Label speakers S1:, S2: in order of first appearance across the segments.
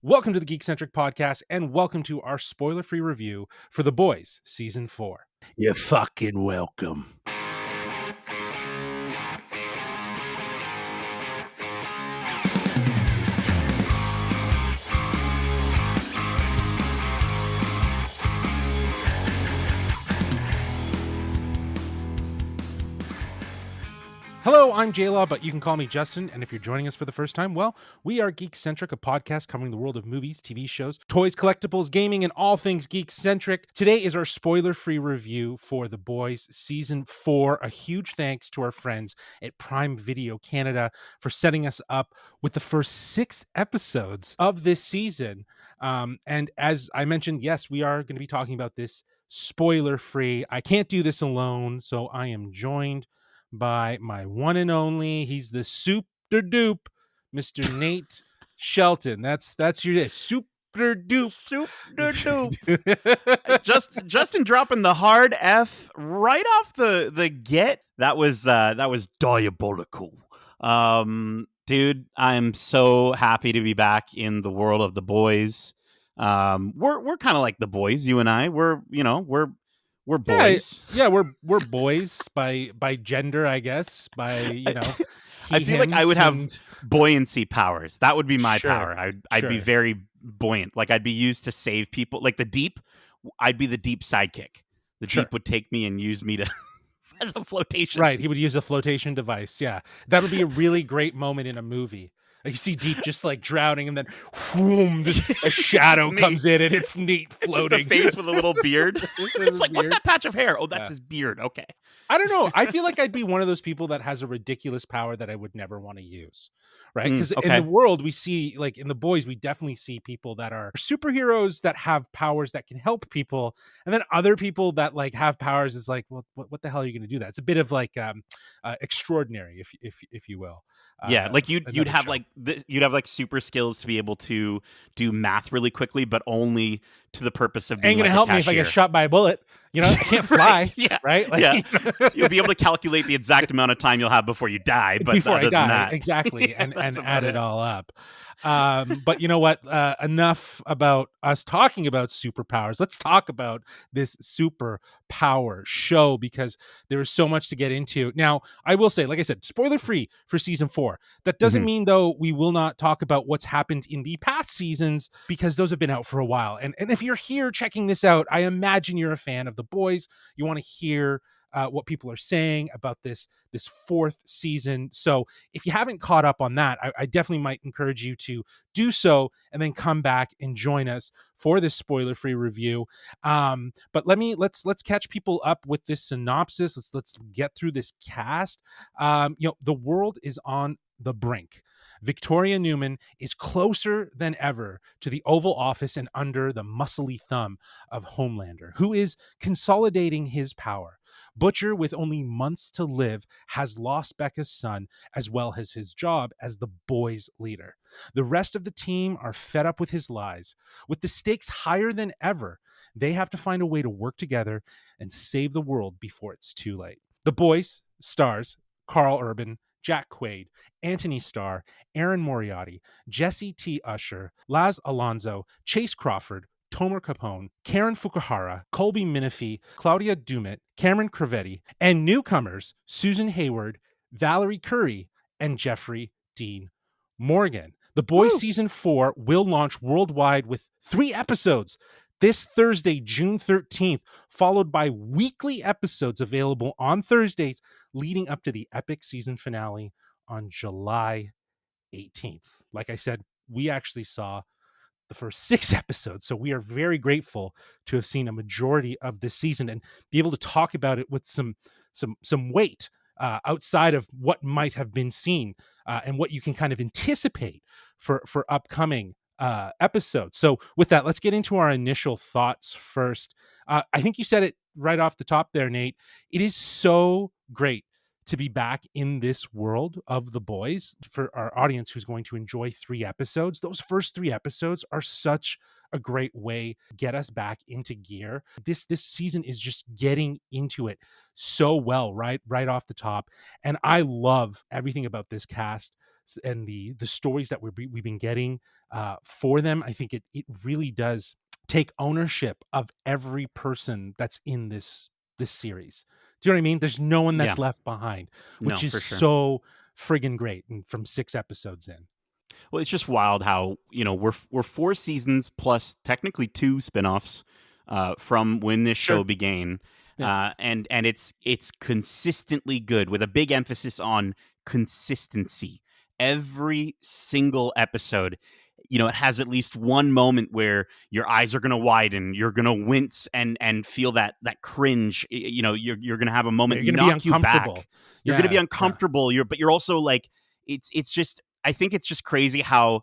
S1: Welcome to the Geekcentric podcast, and welcome to our spoiler-free review for The Boys Season 4.
S2: You're fucking welcome.
S1: Hello, I'm J-Law, but you can call me Justin, and if you're joining us for the first time, well, we are Geekcentric, a podcast covering the world of movies, TV shows, toys, collectibles, gaming, and all things geek-centric. Today is our spoiler-free review for The Boys Season 4. A huge thanks to our friends at Prime Video Canada for setting us up with the first 6 episodes of this season. And as I mentioned, yes, we are going to be talking about this spoiler-free. I can't do this alone, so I am joined by my one and only. He's the super dupe, Mr. Nate Shelton. That's your super dupe.
S3: Super dupe. Justin dropping the hard F right off the get. That was diabolical. Dude, I'm so happy to be back in the world of The Boys. We're kind of like the boys, you and I. We're boys.
S1: Yeah, we're boys by gender, I guess. By
S3: I feel like I would have buoyancy powers. That would be my power. I'd be very buoyant. Like I'd be used to save people. Like the deep, I'd be the deep sidekick. The deep would take me and use me to as a flotation.
S1: Right, he would use a flotation device. Yeah, that would be a really great moment in a movie. Like you see Deep just like drowning, and then whoom, a shadow comes in, and it's Nate floating.
S3: It's just a face with a little beard. It's like, what's that patch of hair? Oh, that's his beard. Okay.
S1: I don't know. I feel like I'd be one of those people that has a ridiculous power that I would never want to use. Right? Because in the world, we see, like in The Boys, we definitely see people that are superheroes that have powers that can help people. And then other people that like have powers is like, well, what the hell are you going to do that? It's a bit of like extraordinary, if you will.
S3: Yeah, like you'd have show. You'd have like super skills to be able to do math really quickly, but only to the purpose of being.
S1: Ain't gonna help me if I get shot by a bullet. You know, I can't fly.
S3: Right, yeah,
S1: right. Like,
S3: yeah, you'll be able to calculate the exact amount of time you'll have before you die. But
S1: before I die,
S3: that,
S1: exactly, and add it all up. But you know what? Enough about us talking about superpowers. Let's talk about this superpower show because there is so much to get into. Now, I will say, like I said, spoiler free for season 4. That doesn't mean though we will not talk about what's happened in the past seasons because those have been out for a while. And if you're here checking this out, I imagine you're a fan of The Boys. You want to hear what people are saying about this 4th season. So if you haven't caught up on that, I definitely might encourage you to do so and then come back and join us for this spoiler-free review. But let's catch people up with this synopsis. Let's get through this cast. The world is on the brink. Victoria Newman is closer than ever to the Oval Office and under the muscly thumb of Homelander, who is consolidating his power. Butcher, with only months to live, has lost Becca's son as well as his job as the Boys' leader. The rest of the team are fed up with his lies. With the stakes higher than ever, they have to find a way to work together and save the world before it's too late. The Boys stars Carl Urban, Jack Quaid, Anthony Starr, Aaron Moriarty, Jesse T. Usher, Laz Alonso, Chase Crawford, Tomer Capone, Karen Fukuhara, Colby Minifie, Claudia Dumit, Cameron Cravetti, and newcomers Susan Hayward, Valerie Curry, and Jeffrey Dean Morgan. The Boys Season 4 will launch worldwide with 3 episodes this Thursday, June 13th, followed by weekly episodes available on Thursdays leading up to the epic season finale on July 18th. Like I said, we actually saw the first 6 episodes, so we are very grateful to have seen a majority of this season and be able to talk about it with some weight outside of what might have been seen and what you can kind of anticipate for upcoming episodes. So with that, let's get into our initial thoughts first. I think you said it right off the top there, Nate. It is so great to be back in this world of The Boys. For our audience who's going to enjoy 3 episodes, those first 3 episodes are such a great way to get us back into gear. This season is just getting into it so well right off the top, and I love everything about this cast. and the stories that we've been getting for them, I think it really does take ownership of every person that's in this series. Do you know what I mean? There's no one
S3: Yeah.
S1: that's left behind, which
S3: No,
S1: is
S3: for sure.
S1: so friggin' great. And from 6 episodes in.
S3: Well, it's just wild how, we're 4 seasons plus technically 2 spinoffs from when this show
S1: Sure.
S3: began.
S1: Yeah.
S3: And it's consistently good with a big emphasis on consistency. Every single episode, it has at least one moment where your eyes are going to widen, you're going to wince and feel that cringe. You're going to have a
S1: Yeah,
S3: moment
S1: you're gonna be
S3: knock you
S1: uncomfortable.
S3: back. You're going to be
S1: Yeah, yeah.
S3: uncomfortable. But you're also like, it's just, I think it's just crazy how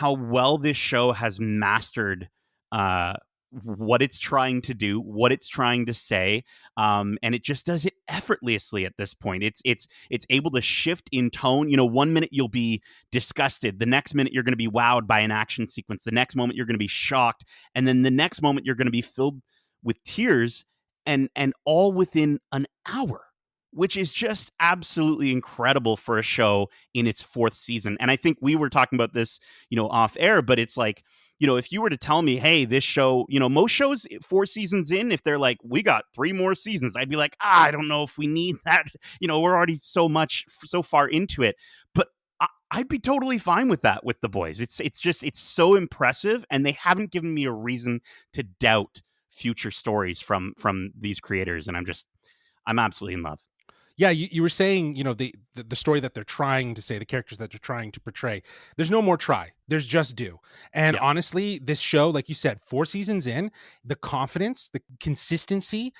S3: well this show has mastered uh, what it's trying to do, what it's trying to say, and it just does it effortlessly at this point. It's able to shift in tone. 1 minute you'll be disgusted, the next minute you're going to be wowed by an action sequence, the next moment you're going to be shocked, and then the next moment you're going to be filled with tears, and all within an hour. Which is just absolutely incredible for a show in its 4th season. And I think we were talking about this, off air, but it's like, if you were to tell me, hey, this show, most shows 4 seasons in, if they're like, we got 3 more seasons, I'd be like, I don't know if we need that. We're already so far into it. But I'd be totally fine with that with The Boys. It's so impressive, and they haven't given me a reason to doubt future stories from these creators. And I'm absolutely in love.
S1: Yeah, you were saying, the story that they're trying to say, the characters that they're trying to portray. There's no more try. There's just do. And
S3: Yeah.
S1: honestly, this show, like you said, 4 seasons in, the confidence, the consistency,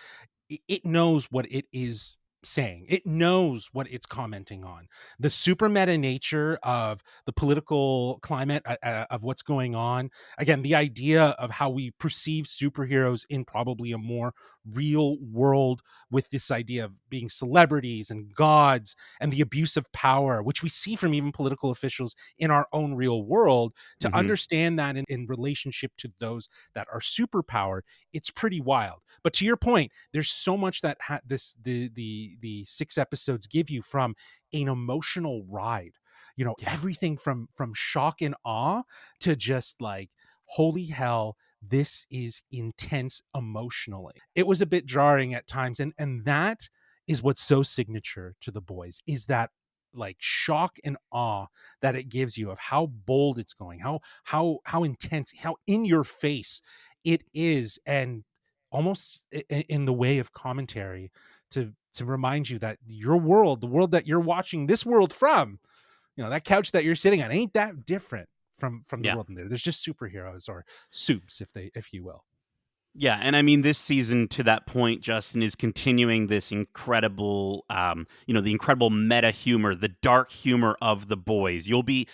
S1: it knows what it is saying. It knows what it's commenting on. The super meta nature of the political climate of what's going on. Again, the idea of how we perceive superheroes in probably a more real world, with this idea of being celebrities and gods and the abuse of power, which we see from even political officials in our own real world. To
S3: Mm-hmm.
S1: understand that in relationship to those that are superpowered, it's pretty wild. But to your point, there's so much that the 6 episodes give you, from an emotional ride.
S3: Yeah.
S1: Everything from shock and awe to just like, holy hell, this is intense emotionally. It was a bit jarring at times, and that is what's so signature to The Boys, is that like shock and awe that it gives you of how bold it's going, how intense, how in your face it is, and almost in the way of commentary to remind you that your world, the world that you're watching this world from, that couch that you're sitting on, ain't that different from the
S3: Yeah.
S1: world in there. There's just superheroes, or soups, if you will.
S3: Yeah, and I mean, this season, to that point, Justin, is continuing this incredible, the incredible meta humor, the dark humor of The Boys. You'll be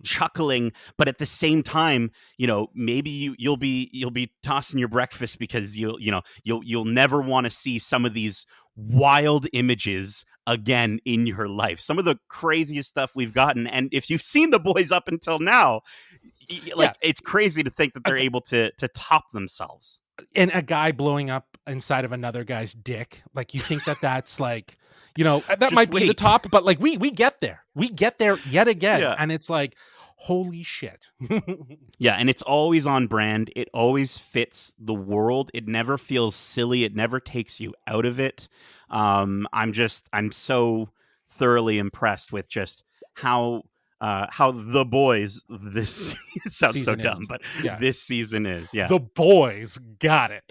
S3: chuckling, but at the same time, maybe you'll be tossing your breakfast, because you'll never want to see some of these wild images again in your life. Some of the craziest stuff we've gotten, and if you've seen The Boys up until now,
S1: Yeah,
S3: it's crazy to think that they're able to top themselves.
S1: and a guy blowing up inside of another guy's dick, like, you think that's like, that
S3: Just
S1: might be the
S3: wait.
S1: top, but like we get there yet again.
S3: Yeah.
S1: And it's like, holy shit.
S3: Yeah, and it's always on brand. It always fits the world. It never feels silly. It never takes you out of it. I'm so thoroughly impressed with just how The Boys this it sounds so
S1: Season is.
S3: dumb, but
S1: Yeah.
S3: this season is. Yeah.
S1: The boys got it.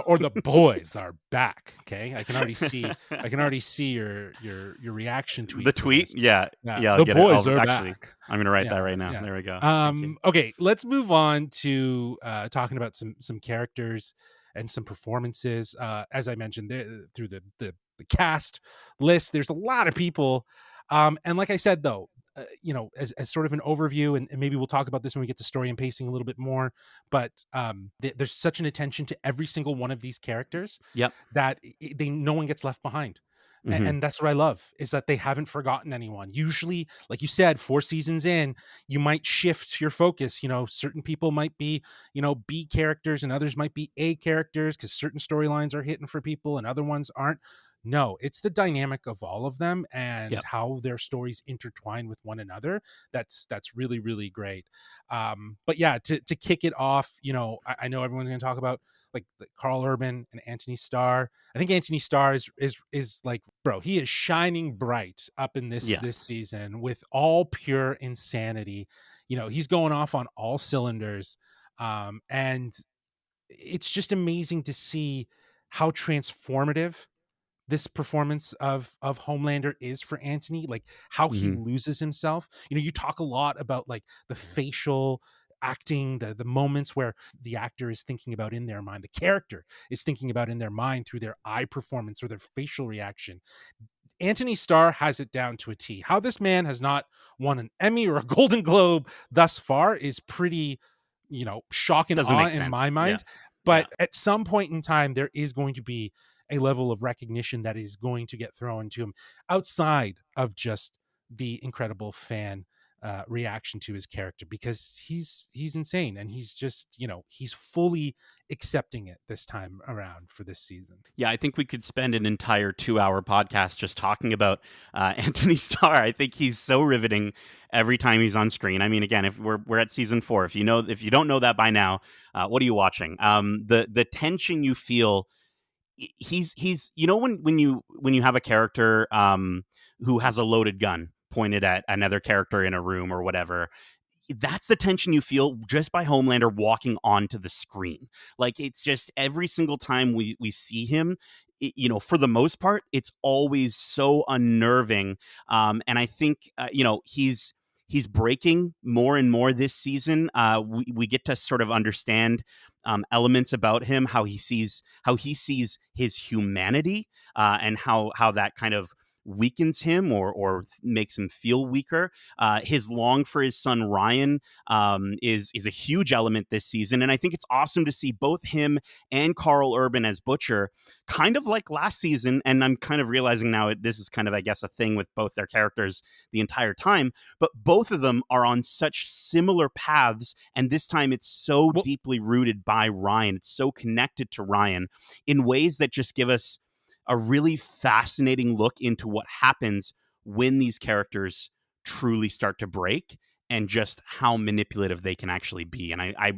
S1: Or the boys are back. Okay, I can already see your reaction tweet.
S3: The tweet. Yeah.
S1: Yeah,
S3: I'll
S1: the
S3: get
S1: boys
S3: it.
S1: are
S3: Actually,
S1: back.
S3: I'm gonna write
S1: Yeah,
S3: that right now.
S1: yeah.
S3: There we go. Thank you.
S1: Okay, let's move on to talking about some characters and some performances. As I mentioned, through the cast list, there's a lot of people. And like I said, though, as sort of an overview, and maybe we'll talk about this when we get to story and pacing a little bit more, but there's such an attention to every single one of these characters.
S3: Yep.
S1: That no one gets left behind.
S3: Mm-hmm.
S1: And that's what I love, is that they haven't forgotten anyone. Usually, like you said, 4 seasons in, you might shift your focus. Certain people might be, B characters, and others might be A characters, because certain storylines are hitting for people and other ones aren't. No, it's the dynamic of all of them and
S3: Yep.
S1: how their stories intertwine with one another. That's really, really great. But yeah, to kick it off, I know everyone's going to talk about like Carl Urban and Anthony Starr. I think Anthony Starr is like, bro, he is shining bright up in
S3: Yeah.
S1: this season with all pure insanity. He's going off on all cylinders. And it's just amazing to see how transformative this performance of Homelander is for Anthony, like how he
S3: Hmm.
S1: loses himself. You talk a lot about like the facial acting, the moments where the actor is thinking about in their mind, the character is thinking about in their mind through their eye performance or their facial reaction. Anthony Starr has it down to a T. How this man has not won an Emmy or a Golden Globe thus far is pretty, shock and
S3: Doesn't
S1: awe
S3: make
S1: in
S3: sense.
S1: my
S3: Yeah.
S1: mind.
S3: Yeah.
S1: But at some point in time, there is going to be a level of recognition that is going to get thrown to him outside of just the incredible fan reaction to his character, because he's insane, and he's just he's fully accepting it this time around for this season.
S3: Yeah, I think we could spend an entire 2-hour podcast just talking about Anthony Starr. I think he's so riveting every time he's on screen. I mean, again, if we're at season 4, if you don't know that by now, what are you watching? The tension you feel. He's when you have a character who has a loaded gun pointed at another character in a room or whatever, that's the tension you feel just by Homelander walking onto the screen. Like, it's just every single time we see him, for the most part, it's always so unnerving. And I think he's breaking more and more this season. We get to sort of understand elements about him, how he sees his humanity, and how that kind of weakens him or makes him feel weaker. His long for his son Ryan is a huge element this season, and I think it's awesome to see both him and Carl Urban as Butcher, kind of like last season. And I'm kind of realizing now this is kind of, I guess, a thing with both their characters the entire time, but both of them are on such similar paths, and this time it's so
S1: Well,
S3: deeply rooted by Ryan. It's so connected to Ryan in ways that just give us a really fascinating look into what happens when these characters truly start to break, and just how manipulative they can actually be. And I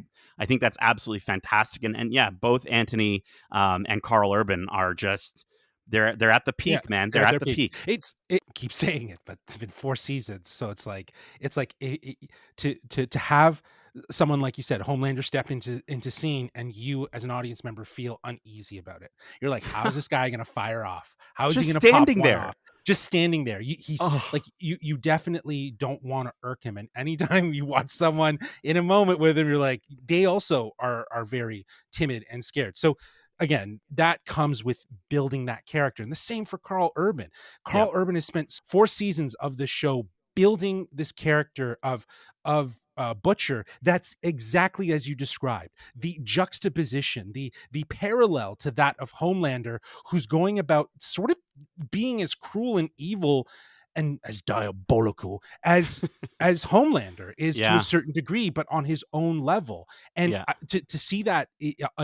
S3: think that's absolutely fantastic. And yeah, both Anthony and Carl Urban are just they're at the
S1: yeah,
S3: peak, man.
S1: they're
S3: They're
S1: at
S3: at
S1: their
S3: the
S1: peak.
S3: peak.
S1: It keeps saying it, but it's been 4 seasons, so it's like to have someone like you said, Homelander, step into scene, and you as an audience member feel uneasy about it. You're like, how is this guy going to fire off? How is he
S3: Just
S1: going to pop
S3: standing
S1: one
S3: there.
S1: off? Just standing there. He's
S3: Oh,
S1: like, you definitely don't want to irk him. And anytime you watch someone in a moment with him, you're like, they also are very timid and scared. So again, that comes with building that character. And the same for Carl Urban.
S3: yep.
S1: Carl Urban has spent 4 seasons of the show building this character of Butcher that's exactly as you described. The juxtaposition, the parallel to that of Homelander, who's going about sort of being as cruel and evil and as diabolical as Homelander is to a
S3: Yeah.
S1: certain degree, but on his own level. And
S3: Yeah.
S1: to see that,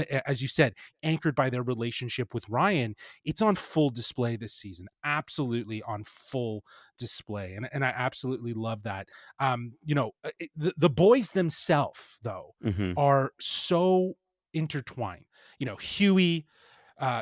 S1: as you said, anchored by their relationship with Ryan, it's on full display this season. Absolutely on full display, and I absolutely love that. The boys themselves, though,
S3: Hmm.
S1: are so intertwined. Huey,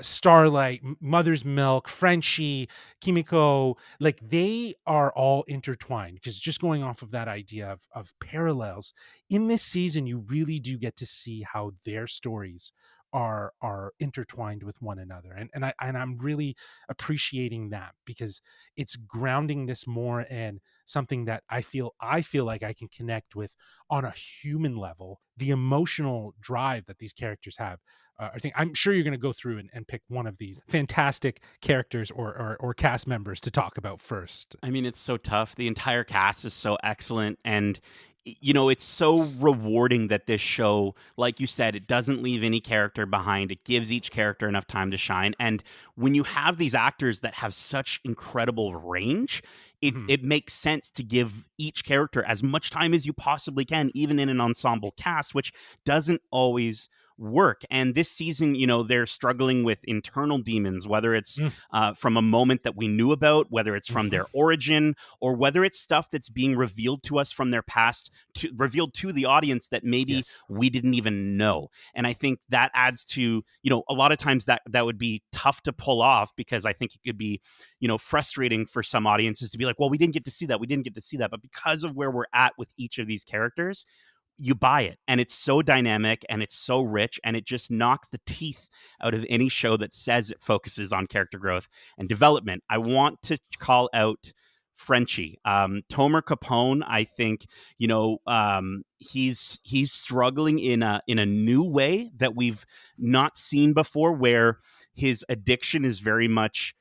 S1: Starlight, Mother's Milk, Frenchie, Kimiko, like they are all intertwined, because just going off of that idea of parallels in this season, you really do get to see how their stories are intertwined with one another. And I'm really appreciating that, because it's grounding this more in something that I feel like I can connect with on a human level. The emotional drive that these characters have. I think I'm sure you're going to go through and pick one of these fantastic characters or cast members to talk about first.
S3: I mean, it's so tough. The entire cast is so excellent. And, it's so rewarding that this show, like you said, it doesn't leave any character behind. It gives each character enough time to shine. And when you have these actors that have such incredible range, it,
S1: Mhm.
S3: it makes sense to give each character as much time as you possibly can, even in an ensemble cast, which doesn't always work. And this season, they're struggling with internal demons, whether it's
S1: Mm.
S3: from a moment that we knew about, whether it's from
S1: Mhm.
S3: their origin, or whether it's stuff that's being revealed to us from their past, revealed to the audience that maybe
S1: Yes.
S3: we didn't even know. And I think that adds to, a lot of times that would be tough to pull off, because I think it could be, frustrating for some audiences to be like, well, we didn't get to see that. We didn't get to see that. But because of where we're at with each of these characters, you buy it, and it's so dynamic and it's so rich, and it just knocks the teeth out of any show that says it focuses on character growth and development. I want to call out Frenchie, Tomer Capone. I think he's struggling in a new way that we've not seen before, where his addiction is very much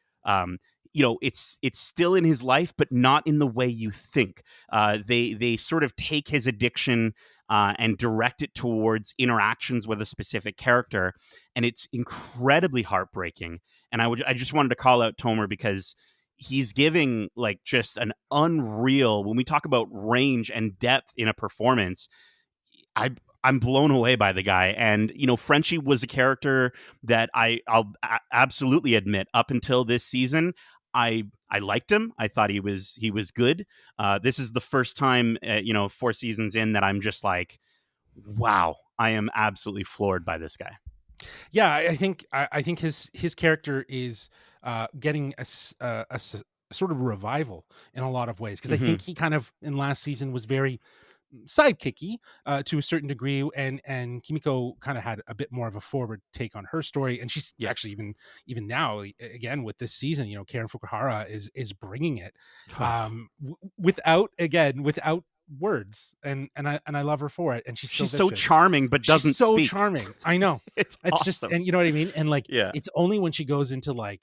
S3: it's still in his life, but not in the way you think. They sort of take his addiction and direct it towards interactions with a specific character, and it's incredibly heartbreaking. And I just wanted to call out Tomer, because he's giving like just an unreal, when we talk about range and depth in a performance, I'm blown away by the guy. And Frenchie was a character that I'll absolutely admit, up until this season, I liked him. I thought he was good. This is the first time 4 seasons in that I'm just like, wow, I am absolutely floored by this guy.
S1: Yeah, I think his character is getting sort of revival in a lot of ways, because I
S3: Mm-hmm.
S1: think he kind of in last season was very sidekicky to a certain degree, and Kimiko kind of had a bit more of a forward take on her story, and she's
S3: Yeah.
S1: actually even now, again with this season, Karen Fukuhara is bringing it, without words, and I love her for it, and she's still
S3: She's so
S1: vicious.
S3: charming, but
S1: She's
S3: doesn't
S1: so
S3: speak.
S1: charming. I know.
S3: It's
S1: It's just,
S3: awesome.
S1: and you know what I mean? And like,
S3: Yeah.
S1: it's only when she goes into like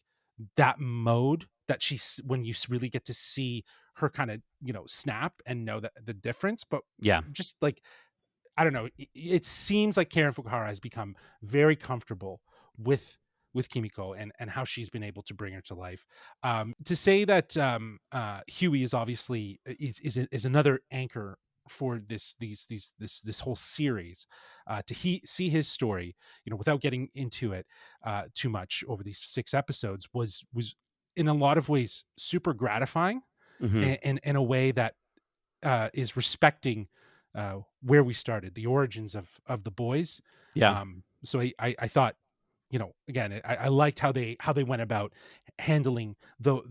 S1: that mode that when you really get to see her kind of, snap and know that the difference. But
S3: Yeah.
S1: just like, I don't know, it seems like Karen Fukuhara has become very comfortable with Kimiko, and how she's been able to bring her to life. To say that Huey is obviously is another anchor for this whole series, see his story, without getting into it too much over these 6 episodes, was in a lot of ways super gratifying,
S3: Mm-hmm.
S1: in a way that is respecting where we started, the origins of the boys.
S3: Yeah.
S1: So I thought, again, I liked how they went about handling the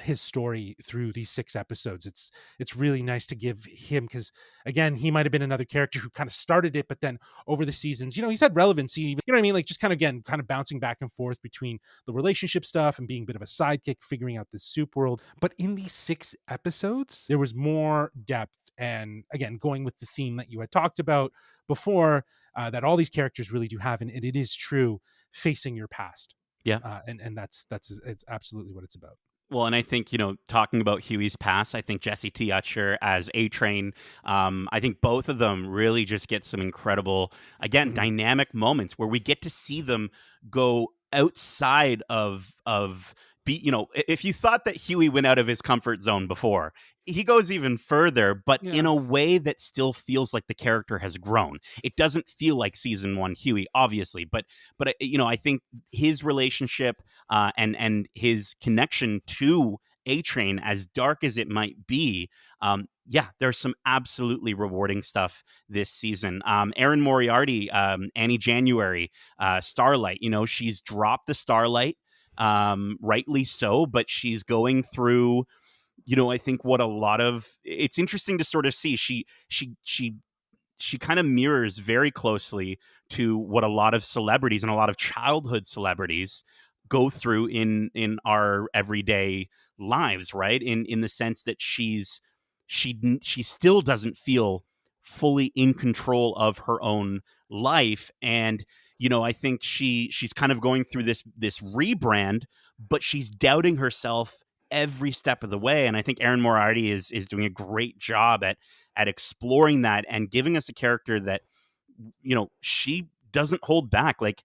S1: his story through these 6 episodes. It's really nice to give him, because again, he might have been another character who kind of started it, but then over the seasons, he's had relevancy. You know what I mean? Like, just kind of bouncing back and forth between the relationship stuff and being a bit of a sidekick, figuring out this soup world. But in these 6 episodes, there was more depth, and again, going with the theme that you had talked about before, that all these characters really do have, and it is true, facing your past.
S3: Yeah.
S1: And that's it's absolutely what it's about.
S3: Well, and I think, talking about Huey's past, I think Jesse T. Utcher as A-Train, I think both of them really just get some incredible, again,
S1: Mhm.
S3: dynamic moments where we get to see them go outside if you thought that Huey went out of his comfort zone before, he goes even further, but in
S1: Yeah.
S3: a way that still feels like the character has grown. It doesn't feel like season 1 Huey, obviously, but I think his relationship and his connection to A-Train, as dark as it might be, there's some absolutely rewarding stuff this season. Erin Moriarty, Annie January, Starlight, she's dropped the Starlight, rightly so, but she's going through, I think it's interesting to sort of see. She kind of mirrors very closely to what a lot of celebrities and a lot of childhood celebrities go through in our everyday lives, right? In the sense that she still doesn't feel fully in control of her own life. And I think she's kind of going through this rebrand, but she's doubting herself every step of the way. And I think Erin Moriarty is doing a great job at exploring that and giving us a character that she doesn't hold back. Like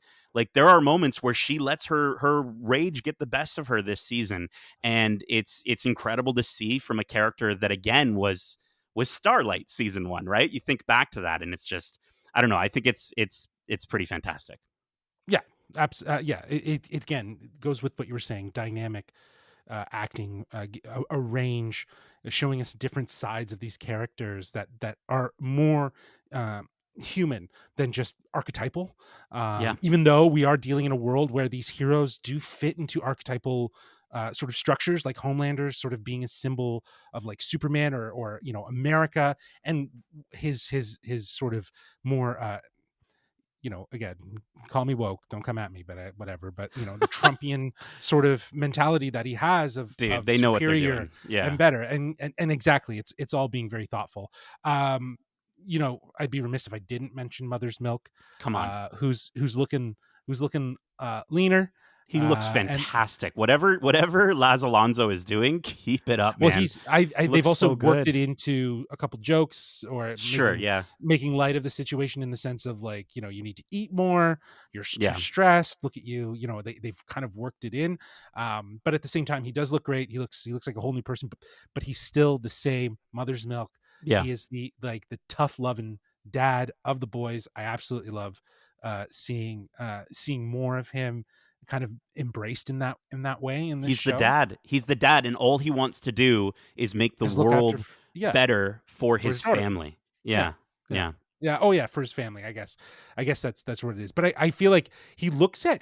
S3: there are moments where she lets her rage get the best of her this season, and it's incredible to see from a character that again was Starlight season 1, right? You think back to that, and it's just, I don't know. I think it's it's pretty fantastic.
S1: Yeah, yeah. It again goes with what you were saying. Dynamic acting, a range, showing us different sides of these characters that are more human than just archetypal.
S3: Yeah.
S1: Even though we are dealing in a world where these heroes do fit into archetypal sort of structures, like Homelander's sort of being a symbol of like Superman or America, and his sort of more again, call me woke, don't come at me, but whatever. But the Trumpian sort of mentality that he has
S3: Dude,
S1: of
S3: they know what they're
S1: superior
S3: doing. Yeah.
S1: and better, and exactly, it's all being very thoughtful. I'd be remiss if I didn't mention Mother's Milk,
S3: Come on.
S1: who's looking leaner,
S3: He looks
S1: and
S3: fantastic. Whatever Laz Alonso is doing, keep it up,
S1: well,
S3: man.
S1: I
S3: He
S1: they've
S3: looks
S1: also
S3: so
S1: worked
S3: good.
S1: it into a couple jokes, or
S3: Sure, yeah.
S1: making light of the situation in the sense of like, you need to eat more, you're too
S3: Yeah.
S1: stressed, look at you, they've kind of worked it in. But at the same time, he does look great. He looks like a whole new person, but he's still the same Mother's Milk.
S3: Yeah.
S1: He is the tough loving dad of the boys. I absolutely love seeing more of him kind of embraced in that way in this
S3: He's the
S1: show.
S3: dad. He's the dad, and all he wants to do is make the
S1: Is look after
S3: world
S1: yeah,
S3: better for
S1: for his
S3: his
S1: daughter.
S3: family.
S1: Yeah.
S3: Yeah.
S1: Yeah.
S3: Yeah.
S1: Yeah. Oh yeah, for his family, I guess. I guess that's what it is. But I feel like he looks at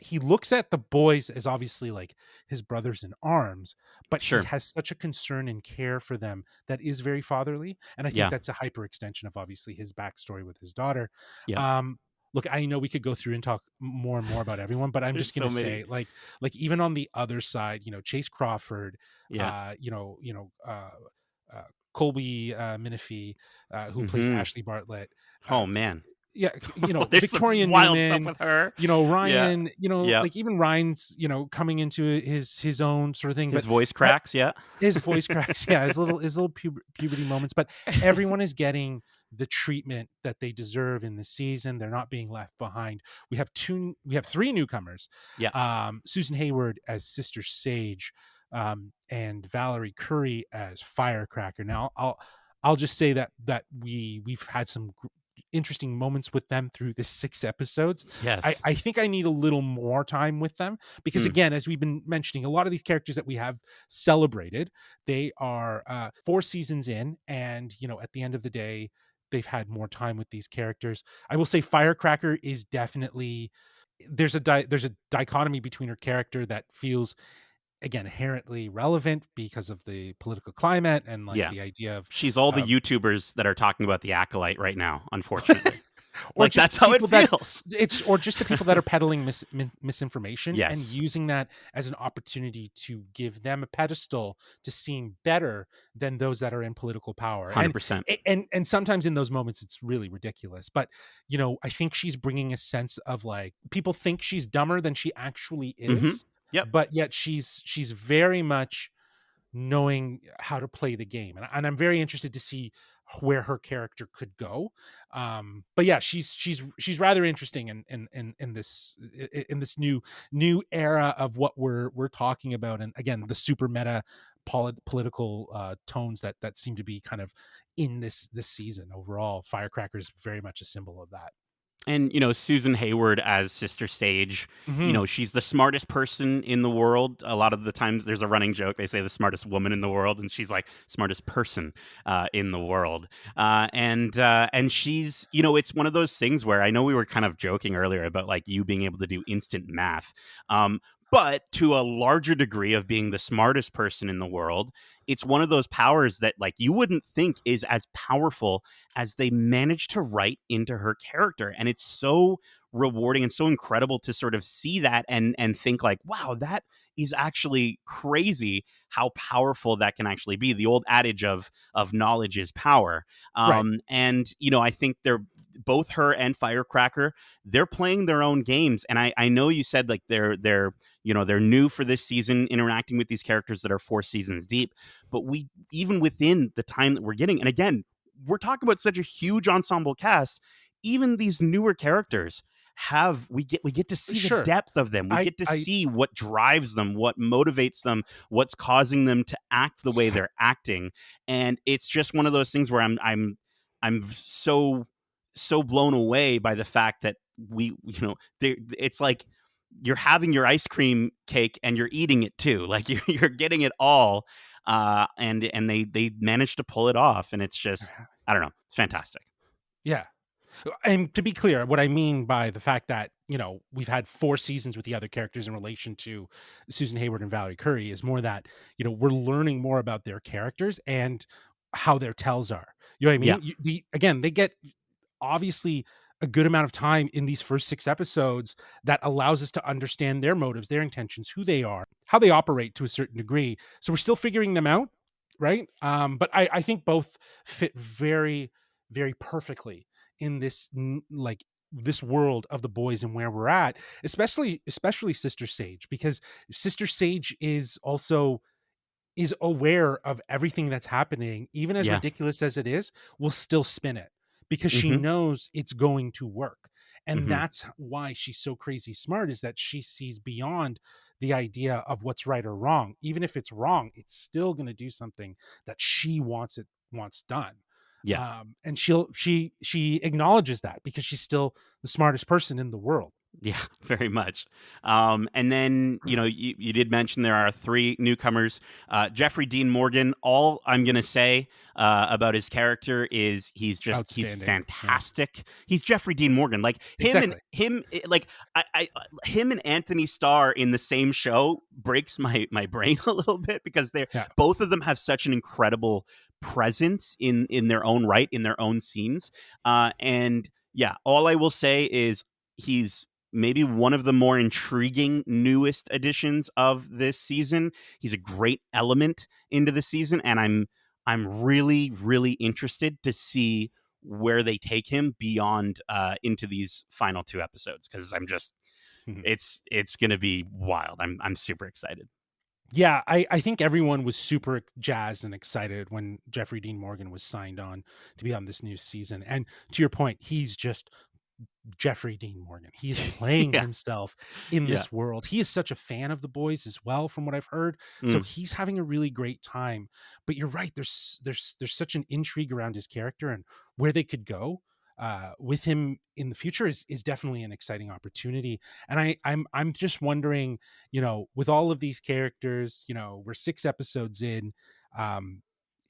S1: the boys as obviously like his brothers in arms, but he
S3: Sure.
S1: has such a concern and care for them that is very fatherly. And I think
S3: Yeah.
S1: that's a hyper extension of obviously his backstory with his daughter.
S3: Yeah.
S1: Um Look, I know we could go through and talk more and more about everyone, but I'm
S3: There's
S1: just
S3: so
S1: gonna
S3: many.
S1: say, like even on the other side, Chase Crawford,
S3: Yeah.
S1: uh Colby Minifie, who plays
S3: Mhm.
S1: Ashley Bartlett.
S3: Oh,
S1: Uh,
S3: man.
S1: yeah,
S3: There's some
S1: Victoria
S3: wild stuff
S1: Newman,
S3: with her. Yeah.
S1: Ryan,
S3: Yeah.
S1: like even Ryan's, coming into his own sort of thing,
S3: His
S1: but
S3: voice
S1: uh,
S3: cracks, yeah.
S1: his voice cracks, yeah, his little puberty moments, but everyone is getting the treatment that they deserve in the season. They're not being left behind. We have three newcomers,
S3: Yeah.
S1: Susan Hayward as Sister Sage, and Valerie Curry as Firecracker. Now, I'll just say that we've had some interesting moments with them through the 6 episodes. I,
S3: Yes.
S1: I think I need a little more time with them because,
S3: Mm.
S1: again, as we've been mentioning, a lot of these characters that we have celebrated, they are 4 seasons in, and at the end of the day, they've had more time with these characters. I will say Firecracker is definitely, there's a dichotomy between her character that feels, again, inherently relevant because of the political climate and like
S3: Yeah.
S1: the idea
S3: She's all the
S1: of
S3: YouTubers that are talking about The Acolyte right now, unfortunately.
S1: or
S3: Like,
S1: just
S3: that's how it
S1: people that
S3: feels.
S1: or just the people that are peddling misinformation and
S3: Yes.
S1: using that as an opportunity to give them a pedestal to seem better than those that are in political power. And
S3: 100%.
S1: and sometimes in those moments it's really ridiculous, but I think she's bringing a sense of like, people think she's dumber than she actually
S3: Mhm.
S1: is,
S3: Yep.
S1: but yet she's very much knowing how to play the game, and I'm very interested to see where her character could go. But yeah, she's rather interesting in this new era of what we're talking about, and again, the super meta political tones that seem to be kind of in this season. Overall, Firecracker is very much a symbol of that.
S3: And, Susan Hayward as Sister Sage,
S1: Mhm.
S3: she's the smartest person in the world. A lot of the times there's a running joke. They say the smartest woman in the world, and she's like smartest person in the world. And she's, it's one of those things where I know we were kind of joking earlier about like you being able to do instant math. But to a larger degree of being the smartest person in the world, it's one of those powers that like you wouldn't think is as powerful as they manage to write into her character. And it's so rewarding and so incredible to sort of see that and think like, wow, that is actually crazy how powerful that can actually be. The old adage of knowledge is power.
S1: Right.
S3: And I think they're both, her and Firecracker, they're playing their own games. And I know you said like they're new for this season, interacting with these characters that are 4 seasons deep. But we, even within the time that we're getting, and again, we're talking about such a huge ensemble cast, even these newer characters we get to see the
S1: Sure.
S3: depth of them. We
S1: I
S3: get to
S1: I
S3: see what drives them, what motivates them, what's causing them to act the way they're acting. And it's just one of those things where I'm so blown away by the fact that it's like you're having your ice cream cake and you're eating it too. Like you're getting it all, and they managed to pull it off, and it's just, I don't know, it's fantastic.
S1: Yeah. And to be clear, what I mean by the fact that, we've had 4 seasons with the other characters in relation to Susan Hayward and Valerie Curry is more that, we're learning more about their characters and how their tells are. You know what I
S3: Yeah.
S1: mean? Again, they get obviously a good amount of time in these first 6 episodes that allows us to understand their motives, their intentions, who they are, how they operate to a certain degree. So we're still figuring them out, right? But I think both fit very, very perfectly in like this world of the boys and where we're at, especially Sister Sage, because Sister Sage is aware of everything that's happening, even as
S3: Yeah.
S1: ridiculous as it is, will still spin it because she
S3: Hmm.
S1: knows it's going to work. And
S3: Hmm.
S1: that's why she's so crazy smart, is that she sees beyond the idea of what's right or wrong. Even if it's wrong, it's still going to do something that she wants done.
S3: Yeah.
S1: And she acknowledges that because she's still the smartest person in the world.
S3: Yeah, very much. And then, you did mention there are 3 newcomers. Jeffrey Dean Morgan, all I'm going to say about his character is he's
S1: Outstanding. Yeah,
S3: fantastic. He's Jeffrey Dean Morgan. Like
S1: exactly.
S3: him and Anthony Starr in the same show breaks my brain a little bit, because
S1: Yeah.
S3: both of them have such an incredible presence in their own right, in their own scenes. And yeah, all I will say is he's maybe one of the more intriguing newest additions of this season. He's a great element into the season, and I'm really, really interested to see where they take him beyond into these final 2 episodes, because
S1: Mhm.
S3: it's gonna be wild. I'm super excited.
S1: Yeah, I think everyone was super jazzed and excited when Jeffrey Dean Morgan was signed on to be on this new season. And to your point, he's just Jeffrey Dean Morgan. He is playing
S3: Yeah,
S1: himself in
S3: yeah.
S1: this world. He is such a fan of the boys as well, from what I've heard. So
S3: Mm,
S1: he's having a really great time. But you're right. There's such an intrigue around his character and where they could go with him in the future is definitely an exciting opportunity. And I'm just wondering, with all of these characters, we're 6 episodes in. Um,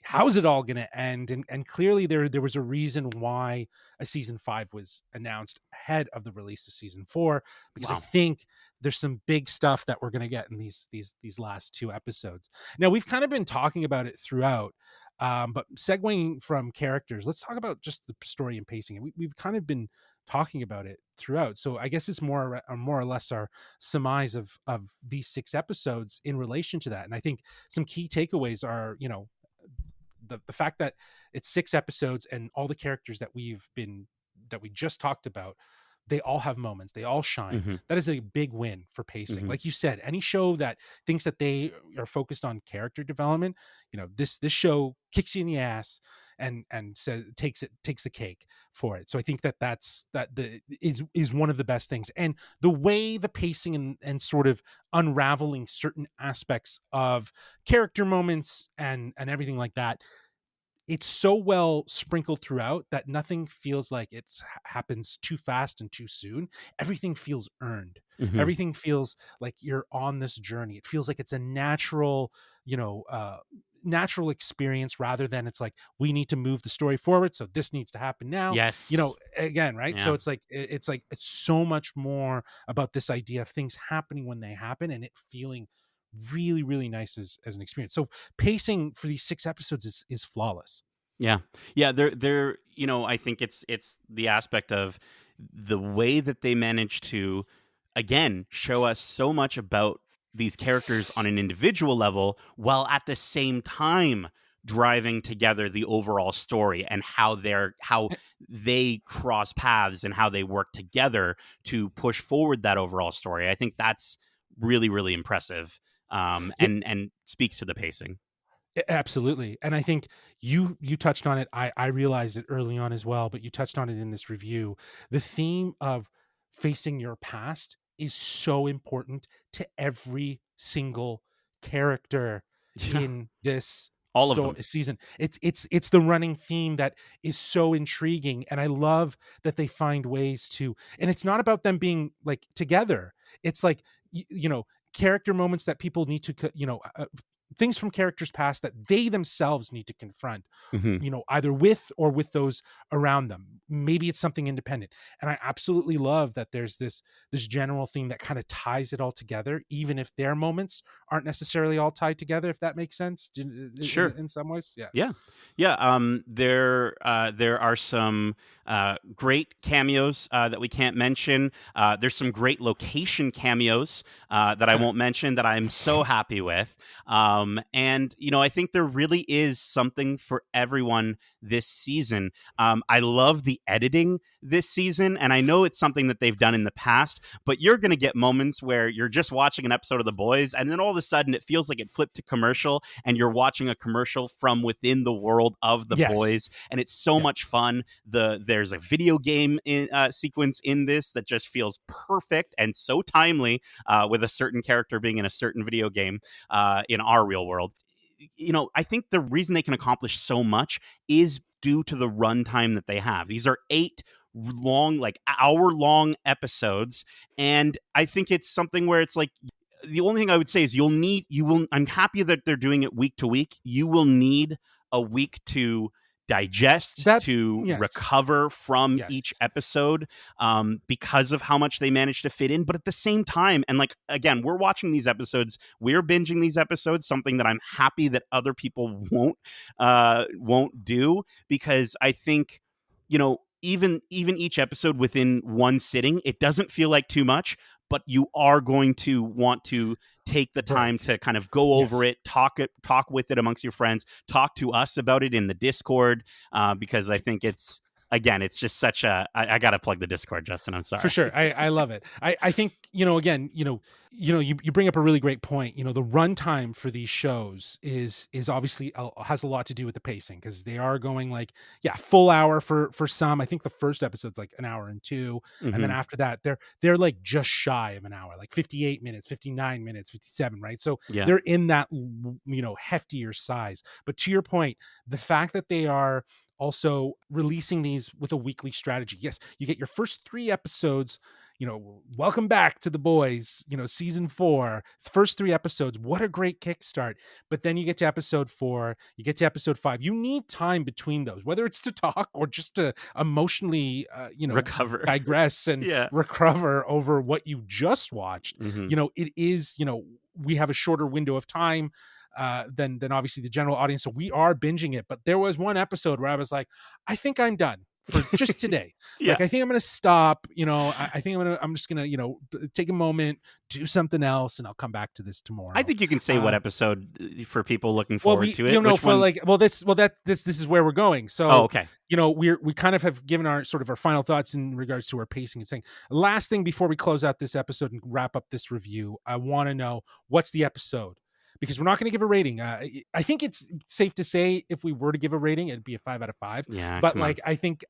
S1: how's it all going to end? And clearly there was a reason why a season 5 was announced ahead of the release of season 4, because I
S3: wow.
S1: think there's some big stuff that we're going to get in these last 2 episodes. Now, we've kind of been talking about it throughout, but segueing from characters, let's talk about just the story and pacing. And we've kind of been talking about it throughout, so I guess it's more or less our surmise of these 6 episodes in relation to that. And I think some key takeaways are, the fact that it's 6 episodes and all the characters that we just talked about, they all have moments, they all shine.
S3: Hmm.
S1: That is a big win for pacing.
S3: Hmm.
S1: Like you said, any show that thinks that they are focused on character development, this show kicks you in the ass and says takes the cake for it. So I think that is one of the best things. And the way the pacing and sort of unraveling certain aspects of character moments and everything like that, it's so well sprinkled throughout that nothing feels like it's happens too fast and too soon. Everything feels earned.
S3: Hmm.
S1: Everything feels like you're on this journey. It feels like it's a natural experience, rather than it's like we need to move the story forward, so this needs to happen now.
S3: Yes.
S1: Again, right? So
S3: Yeah.
S1: it's so much more about this idea of things happening when they happen and it feeling really, really nice as an experience. So pacing for these 6 episodes is flawless.
S3: Yeah. Yeah, they're I think it's the aspect of the way that they manage to, again, show us so much about these characters on an individual level, while at the same time driving together the overall story, and how they cross paths and how they work together to push forward that overall story. I think that's really, really impressive,
S1: Yeah,
S3: and speaks to the pacing.
S1: absolutely. And I think you touched on it. I realized it early on as well, but you touched on it in this review. The theme of facing your past is so important to every single character
S3: Yeah.
S1: in this
S3: All of them.
S1: season. It's the running theme that is so intriguing, and I love that they find ways to, and it's not about them being like together. It's like character moments that people need to things from characters past that they themselves need to confront,
S3: Mhm.
S1: either with or with those around them. Maybe it's something independent. And I absolutely love that there's this general theme that kind of ties it all together, even if their moments aren't necessarily all tied together, if that makes sense
S3: Sure.
S1: in some ways. Yeah.
S3: Yeah, yeah. There are some great cameos that we can't mention. There's some great location cameos that I won't mention that I'm so happy with. And I think there really is something for everyone this season. I love the editing this season, and I know it's something that they've done in the past. But you're going to get moments where you're just watching an episode of The Boys, and then all of a sudden it feels like it flipped to commercial, and you're watching a commercial from within the world of The
S1: Yes.
S3: Boys, and it's so much fun. There's a video game sequence in this that just feels perfect and so timely, with a certain character being in a certain video game in our real world. I think the reason they can accomplish so much is due to the runtime that they have. These are 8 long, like hour-long episodes, and I think it's something where it's like, the only thing I would say is I'm happy that they're doing it week to week. You will need a week to digest, to
S1: Yes.
S3: recover from
S1: Yes.
S3: each episode, because of how much they managed to fit in. But at the same time, and like, again, we're watching these episodes, we're binging these episodes, something that I'm happy that other people won't do, because I think, even each episode within one sitting, it doesn't feel like too much, but you are going to want to take the time to kind of go over it, talk with it amongst your friends, talk to us about it in the Discord, because I think it's just such a, I gotta plug the Discord, Justin. I'm sorry.
S1: For sure. I love it. I think, again, you bring up a really great point. The runtime for these shows is obviously has a lot to do with the pacing, because they are going like, full hour for some. I think the first episode's like an hour and 2.
S3: Mm-hmm.
S1: And then after that, they're like just shy of an hour, like 58 minutes, 59 minutes, 57, right? So they're in that, heftier size. But to your point, the fact that they are also releasing these with a weekly strategy. Yes, you get your first 3 episodes, welcome back to The Boys, season 4, first 3 episodes. What a great kickstart. But then you get to episode 4, you get to episode 5. You need time between those, whether it's to talk or just to emotionally,
S3: recover,
S1: digress and recover over what you just watched.
S3: Mm-hmm.
S1: It is, we have a shorter window of time than obviously the general audience. So we are binging it. But there was one episode where I was like, I think I'm done for just today. Like, I think I'm going to stop, I think I'm just going to, take a moment, do something else, and I'll come back to this tomorrow.
S3: I think you can say what episode for people looking forward to it.
S1: This is where we're going. So,
S3: okay.
S1: We kind of have given our sort of our final thoughts in regards to our pacing and saying. Last thing before we close out this episode and wrap up this review, I want to know, what's the episode? Because we're not going to give a rating. I think it's safe to say if we were to give a rating, it'd be a 5 out of 5.
S3: Yeah,
S1: but like, I think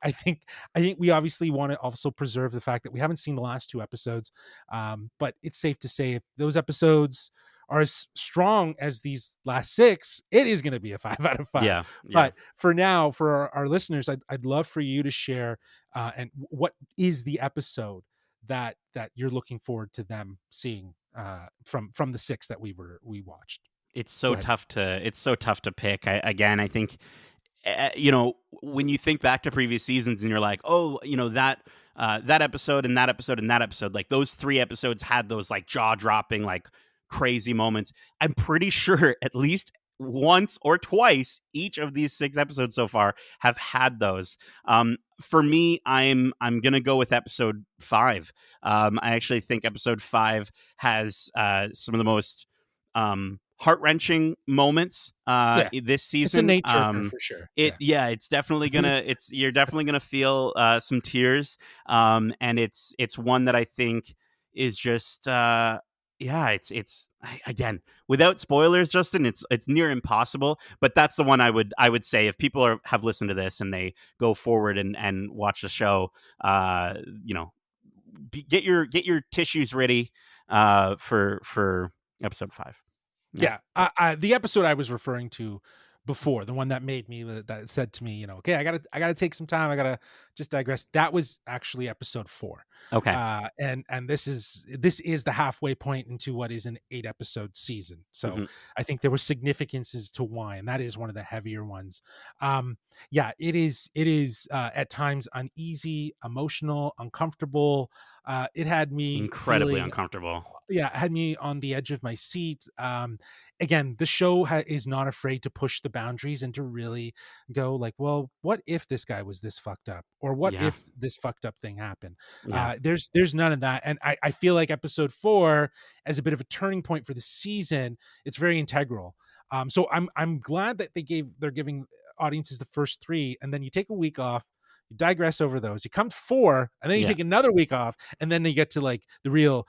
S1: we obviously want to also preserve the fact that we haven't seen the last 2 episodes. But it's safe to say if those episodes are as strong as these last 6, it is going to be a 5 out of 5.
S3: Yeah.
S1: But for now, for our listeners, I'd love for you to share and what is the episode that you're looking forward to them seeing from the 6 that we watched.
S3: It's so tough to pick. I think when you think back to previous seasons and you're like, oh, that episode and that episode and that episode, like those 3 episodes had those like jaw-dropping, like crazy moments. I'm pretty sure at least once or twice each of these 6 episodes so far have had those. For me, I'm gonna go with episode 5. I actually think episode 5 has some of the most heart-wrenching moments this season.
S1: It's a nature for sure.
S3: It's definitely gonna you're definitely gonna feel some tears. And it's one that I think is just again, without spoilers, Justin, it's near impossible, but that's the one I would say if people have listened to this and they go forward and watch the show, get your tissues ready for episode 5.
S1: The episode I was referring to before, the one that made me that said to me, okay, I gotta take some time, I gotta just digress. That was actually episode 4.
S3: Okay.
S1: And this is the halfway point into what is an 8-episode season. So
S3: hmm
S1: I think there were significances to why, and that is one of the heavier ones. Yeah, it is at times uneasy, emotional, uncomfortable. It had me
S3: Incredibly
S1: feeling,
S3: uncomfortable.
S1: yeah, had me on the edge of my seat. Again, the show is not afraid to push the boundaries and to really go like, well, what if this guy was this fucked up, or what
S3: Yeah.
S1: if this fucked up thing happened?
S3: Yeah.
S1: There's none of that, and I feel like episode 4, as a bit of a turning point for the season, it's very integral. So I'm glad that they're giving audiences the first 3, and then you take a week off. You digress over those. You come to 4, and then you
S3: Yeah.
S1: take another week off, and then you get to like the real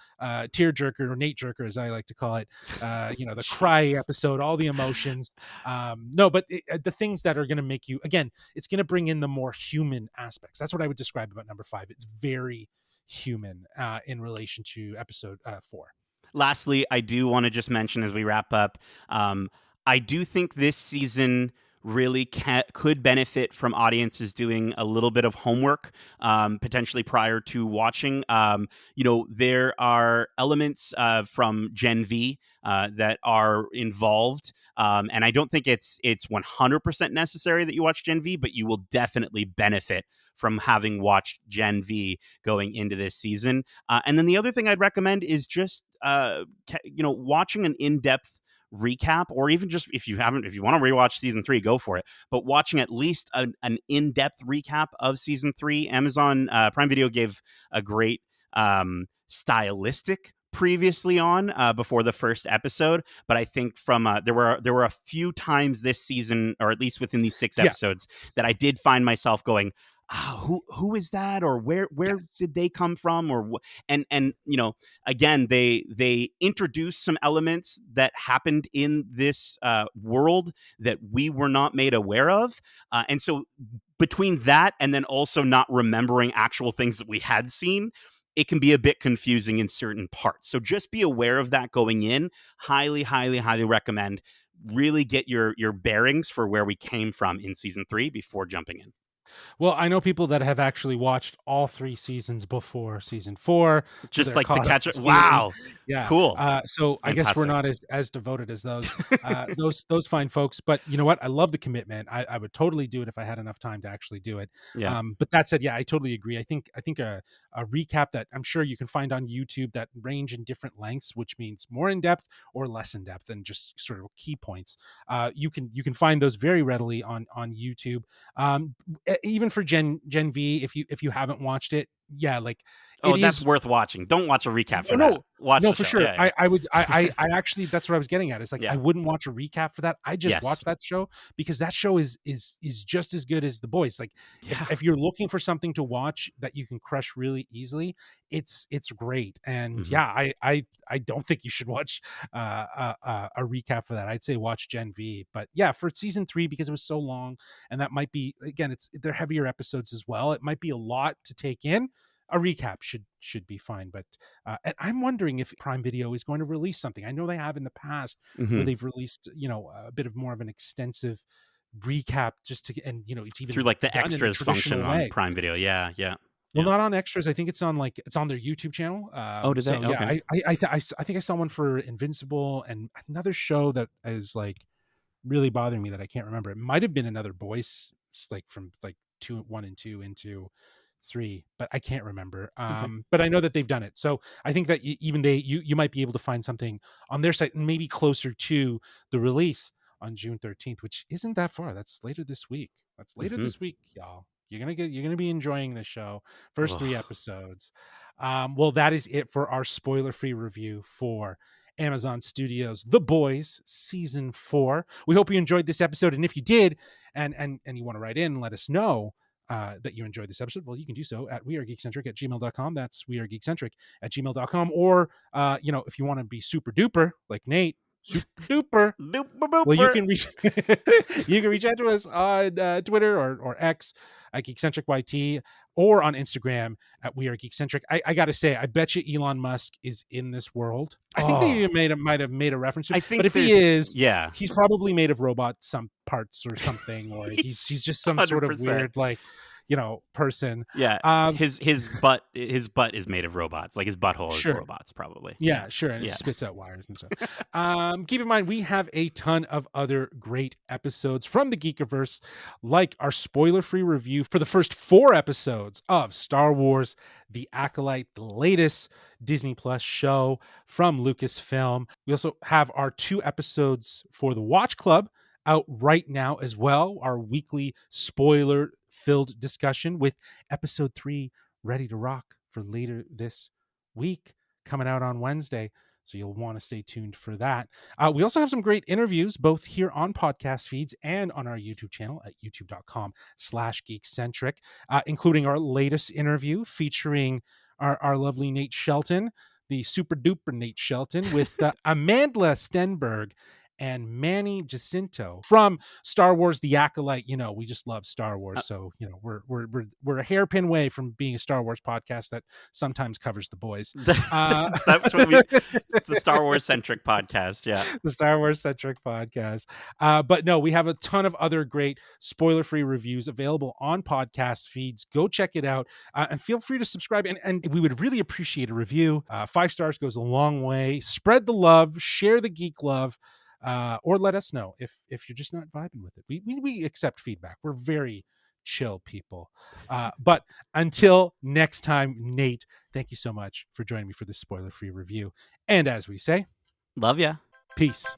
S1: tear jerker, or Nate jerker, as I like to call it. The cry
S3: Jeez.
S1: episode, all the emotions. No, but the things that are going to make you, again, it's going to bring in the more human aspects. That's what I would describe about number 5. It's very human in relation to episode 4.
S3: Lastly, I do want to just mention as we wrap up, I do think this season really could benefit from audiences doing a little bit of homework, potentially prior to watching. There are elements from Gen V that are involved, and I don't think it's 100% necessary that you watch Gen V, but you will definitely benefit from having watched Gen V going into this season. And then the other thing I'd recommend is just watching an in-depth recap, or even just if you want to rewatch season 3, go for it. But watching at least an in-depth recap of season 3. Amazon Prime Video gave a great stylistic previously on before the first episode, but I think from there were a few times this season, or at least within these 6
S1: Yeah.
S3: episodes, that I did find myself going, who is that, or where
S1: Yes.
S3: did they come from, or and again, they introduced some elements that happened in this world that we were not made aware of, and so between that and then also not remembering actual things that we had seen, it can be a bit confusing in certain parts. So just be aware of that going in. Highly, highly, highly recommend. Really get your bearings for where we came from in season 3 before jumping in.
S1: Well, I know people that have actually watched all 3 seasons before season 4, so
S3: Just
S1: they're
S3: like to
S1: caught up
S3: catch
S1: to
S3: it.
S1: speed.
S3: Wow.
S1: Yeah.
S3: Cool.
S1: So I guess we're
S3: Fantastic.
S1: not as devoted as those fine folks. But you know what? I love the commitment. I would totally do it if I had enough time to actually do it.
S3: Yeah.
S1: But that said, yeah, I totally agree. I think a recap that I'm sure you can find on YouTube that range in different lengths, which means more in depth or less in depth, and just sort of key points. You can find those very readily on YouTube. Even for Gen V, if you haven't watched it, yeah, like
S3: Oh,
S1: it
S3: that's
S1: is.
S3: worth watching. Don't watch a recap for
S1: Oh,
S3: that.
S1: no,
S3: Watch
S1: no,
S3: the
S1: for
S3: show.
S1: sure.
S3: Yeah.
S1: I would I actually, that's what I was getting at. It's like I
S3: Yeah.
S1: wouldn't watch a recap for that. I just
S3: Yes.
S1: watch that show because that show is just as good as The Boys. Like
S3: Yeah.
S1: if you're looking for something to watch that you can crush really easily, it's great. And
S3: Mhm.
S1: yeah, I don't think you should watch a recap for that. I'd say watch Gen V. But yeah, for season 3, because it was so long, and that might be, again, they're heavier episodes as well. It might be a lot to take in. A recap should be fine. But and I'm wondering if Prime Video is going to release something. I know they have in the past, where
S3: Mhm.
S1: they've released a bit of more of an extensive recap, just to, and it's
S3: Through
S1: even
S3: like the
S1: done in the
S3: extras function
S1: traditional
S3: on
S1: way.
S3: Prime Video. Yeah. Yeah.
S1: Well,
S3: Yeah.
S1: not on extras. I think it's on their YouTube channel.
S3: Oh, did they?
S1: So yeah,
S3: Okay.
S1: I think I saw one for Invincible, and another show that is like really bothering me that I can't remember. It might have been another Boys, like from like 1 and 2 into 3, but I can't remember.
S3: Okay.
S1: But I know that they've done it. So I think that you might be able to find something on their site, and maybe closer to the release on June 13th, which isn't that far. That's later this week.
S3: Mhm.
S1: Y'all. You're gonna be enjoying the show. First 3
S3: Ugh.
S1: episodes. Well, that is it for our spoiler-free review for Amazon Studios' The Boys season 4. We hope you enjoyed this episode, and if you did, and you want to write in and let us know that you enjoyed this episode, well, you can do so at wearegeekcentric@gmail.com. That's wearegeekcentric@gmail.com. Or if you want to be super duper like Nate, super duper.
S3: Duper
S1: Well, you
S3: booper.
S1: can reach you can reach out to us on Twitter or X at Geekcentric YT, or on Instagram at We Are Geekcentric. I gotta say, I bet you Elon Musk is in this world. I think they might have made a reference to
S3: I
S1: it,
S3: think
S1: but if he is,
S3: yeah,
S1: he's probably made of robot some parts or something, or he's just some sort of
S3: 100%.
S1: weird person.
S3: Yeah, his butt is made of robots. Like his butthole is
S1: Sure.
S3: robots, probably.
S1: Yeah, sure. And it spits out wires and stuff. Keep in mind, we have a ton of other great episodes from the Geekiverse, like our spoiler-free review for the first 4 episodes of Star Wars: The Acolyte, the latest Disney Plus show from Lucasfilm. We also have our 2 episodes for the Watch Club out right now as well. Our weekly spoiler-filled discussion with episode 3 ready to rock for later this week, coming out on Wednesday. So you'll want to stay tuned for that. We also have some great interviews, both here on podcast feeds and on our YouTube channel at youtube.com/geekcentric, including our latest interview featuring our lovely Nate Shelton, the super duper Nate Shelton, with Amandla Stenberg and Manny Jacinto from Star Wars: The Acolyte. We just love Star Wars, so we're a hairpin away from being a Star Wars podcast that sometimes covers the boys.
S3: That's what it's the Star Wars centric podcast. Yeah,
S1: the Star Wars centric podcast. But no, we have a ton of other great spoiler free reviews available on podcast feeds. Go check it out, and feel free to subscribe. And we would really appreciate a review. 5 stars goes a long way. Spread the love, share the geek love. Or let us know if you're just not vibing with it. We accept feedback. We're very chill people. But until next time, Nate, thank you so much for joining me for this spoiler-free review. And as we say,
S3: love ya.
S1: Peace.